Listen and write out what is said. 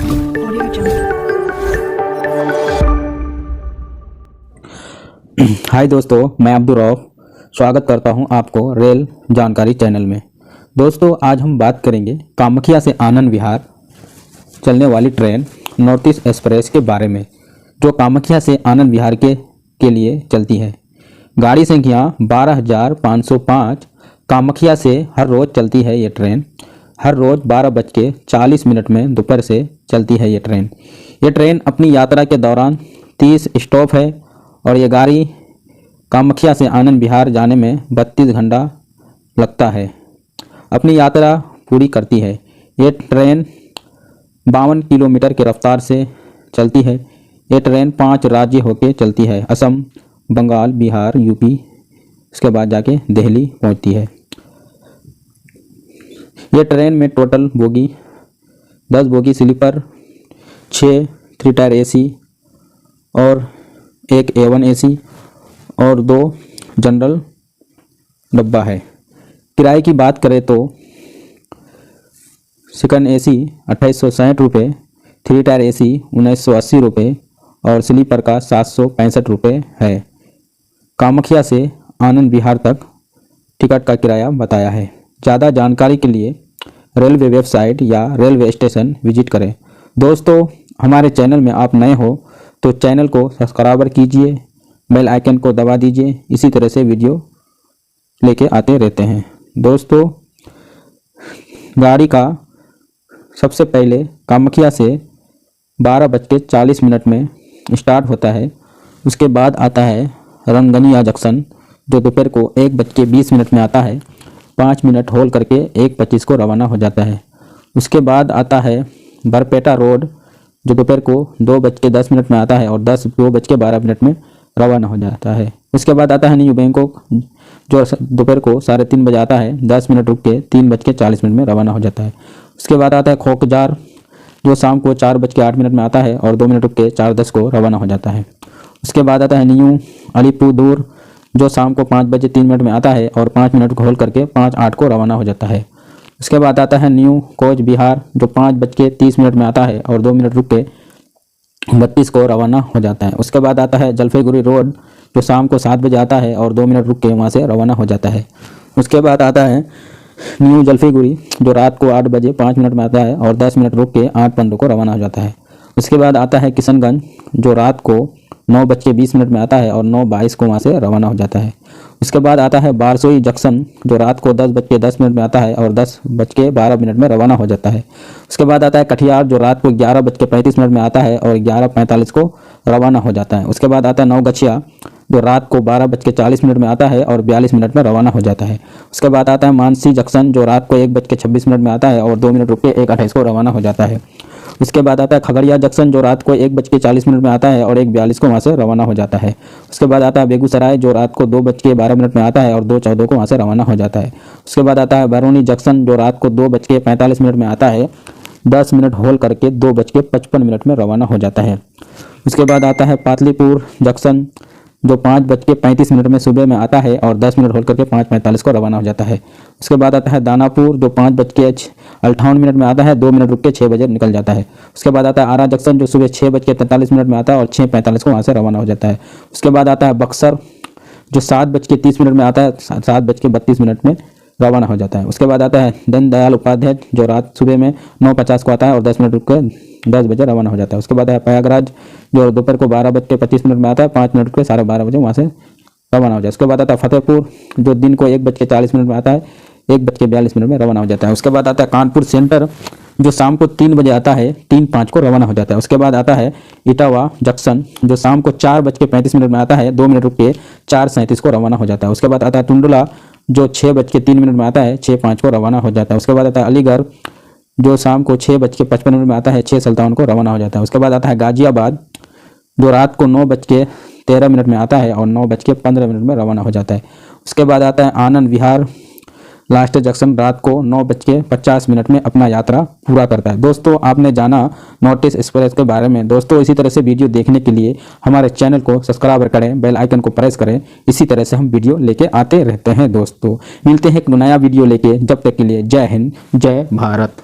Audio Jungle. हाय दोस्तों, मैं अब्दुल रऊफ स्वागत करता हूं आपको रेल जानकारी चैनल में। दोस्तों, आज हम बात करेंगे कामाख्या से आनंद विहार चलने वाली ट्रेन नॉर्थ ईस्ट एक्सप्रेस के बारे में, जो कामाख्या से आनंद विहार के लिए चलती है। गाड़ी संख्या 12,505 कामाख्या से हर रोज़ चलती है ये ट्रेन। हर रोज़ 12:40 में दोपहर से चलती है ये ट्रेन। ये ट्रेन अपनी यात्रा के दौरान 30 स्टॉप है और ये गाड़ी कामाख्या से आनंद विहार जाने में 32 घंटा लगता है। अपनी यात्रा पूरी करती है। ये ट्रेन 52 किलोमीटर की रफ्तार से चलती है। ये ट्रेन 5 राज्य होके चलती है, असम, बंगाल, बिहार, यूपी, इसके बाद जाके दिल्ली पहुंचती है। ये ट्रेन में total bogie 10 bogie sleeper, 6 3 tier AC और 1 A1 एसी और 2 जनरल डब्बा है। किराए की बात करें तो सेकंड एसी 2860 रुपये, 3 टायर एसी 1980 रुपये और स्लीपर का 765 रुपये है। कामाख्या से आनंद विहार तक टिकट का किराया बताया है। ज़्यादा जानकारी के लिए रेलवे वेबसाइट या रेलवे स्टेशन विजिट करें। दोस्तों, हमारे चैनल में आप नए हो तो चैनल को सब्सक्राइब कीजिए, बेल आइकन को दबा दीजिए। इसी तरह से वीडियो लेके आते रहते हैं। दोस्तों, गाड़ी का सबसे पहले कामाख्या से 12:40 में स्टार्ट होता है। उसके बाद आता है रंगनिया जंक्शन, जो दोपहर को 1:20 में आता है। 5 मिनट होल्ड करके 1:25 को रवाना हो जाता है। उसके बाद आता है बरपेटा रोड, जो दोपहर को 2:10 में आता है और 2:12 में रवाना हो जाता है। उसके बाद आता है न्यू बैंकॉक, जो दोपहर को 3:30 बजे आता है। 10 मिनट रुक के 3:40 में रवाना हो जाता है। उसके बाद आता है खोकजार, जो शाम को 4:08 में आता है और 2 मिनट रुक के 4:10 को रवाना हो जाता है। उसके बाद आता है न्यू अलीपुरदुआर, जो शाम को 5:03 में आता है और 5 मिनट होल्ड करके 5:08 को रवाना हो जाता है। उसके बाद आता है न्यू कोच बिहार, जो 5:30 में आता है और 2 मिनट रुक के 32 को रवाना हो जाता है। उसके बाद आता है जलपाईगुड़ी रोड, जो शाम को 7 बजे आता है और 2 मिनट रुक के वहाँ से रवाना हो जाता है। उसके बाद आता है न्यू जलपाईगुड़ी, जो रात को 8:05 में आता है और 10 मिनट रुक के 8:15 को रवाना हो जाता है। उसके बाद आता है किशनगंज, जो रात को 9:20 में आता है और 9:22 को वहाँ से रवाना हो जाता है। उसके बाद आता है बारसोई जंक्शन, जो रात को 10:10 में आता है और 10:12 में रवाना हो जाता है। उसके बाद आता है कटिहार, जो रात को 11:35 में आता है और 11:45 को रवाना हो जाता है। उसके बाद आता है नवगछिया, जो रात को 12:40 में आता है और 42 मिनट में रवाना हो जाता है। उसके बाद आता है मानसी जंक्शन, जो रात को 1:26 में आता है और 2 मिनट रुक के 1:28 को रवाना हो जाता है। उसके बाद आता है खगड़िया जंक्शन, जो रात को 1:40 में आता है और 1:42 को वहाँ से रवाना हो जाता है। उसके बाद आता है बेगूसराय, जो रात को 2:12 में आता है और 2:14 को वहाँ से रवाना हो जाता है। उसके बाद आता है बरौनी जंक्शन, जो रात को 2:45 में आता है। 10 मिनट होल्ड करके 2:55 में रवाना हो जाता है। उसके बाद आता है पाटलिपुर जंक्शन, जो 5:35 में सुबह में आता है और 10 मिनट होल्ड करके 5:45 को रवाना हो जाता है। उसके बाद आता है दानापुर, जो 5:58 में आता है। 2 मिनट रुक के 6 बजे निकल जाता है। उसके बाद आता है आरा जंक्शन, जो सुबह 6:43 में आता है और 6:45 को वहाँ से रवाना हो जाता है। उसके बाद आता है बक्सर, जो 7:30 में आता है, 7:32 में रवाना हो जाता है। उसके बाद आता है दीनदयाल उपाध्याय, जो रात सुबह में 9:50 को आता है और 10 मिनट रुक के 10 बजे रवाना हो जाता है। उसके बाद है प्रयागराज, जो दोपहर को 12:25 में आता है। 5 मिनट के 12:30 बजे वहाँ से रवाना हो जाता है। उसके बाद आता है फतेहपुर, जो दिन को 1:40 में आता है, 1:42 में रवाना हो जाता है। उसके बाद आता है कानपुर सेंटर, जो शाम को 3 बजे आता है, 3:05 को रवाना हो जाता है। उसके बाद आता है इटावा जंक्शन, जो शाम को 4:35 में आता है। 2 मिनट रुक के 4:37 को रवाना हो जाता है। उसके बाद आता है टुंडला, जो 6:03 में आता है, 6:05 को रवाना हो जाता है। उसके बाद आता है अलीगढ़, जो शाम को 6:55 में आता है, 6:57 को रवाना हो जाता है। उसके बाद आता है गाजियाबाद, जो रात को 9:13 में आता है और 9:15 में रवाना हो जाता है। उसके बाद आता है आनंद विहार लास्ट जंक्शन, रात को 9:50 में अपना यात्रा पूरा करता है। दोस्तों, आपने जाना नॉर्थ ईस्ट एक्सप्रेस के बारे में। दोस्तों, इसी तरह से वीडियो देखने के लिए हमारे चैनल को सब्सक्राइब करें, बेल आइकन को प्रेस करें। इसी तरह से हम वीडियो लेके आते रहते हैं। दोस्तों, मिलते हैं एक नया वीडियो लेके। जब तक के लिए जय हिंद, जय भारत।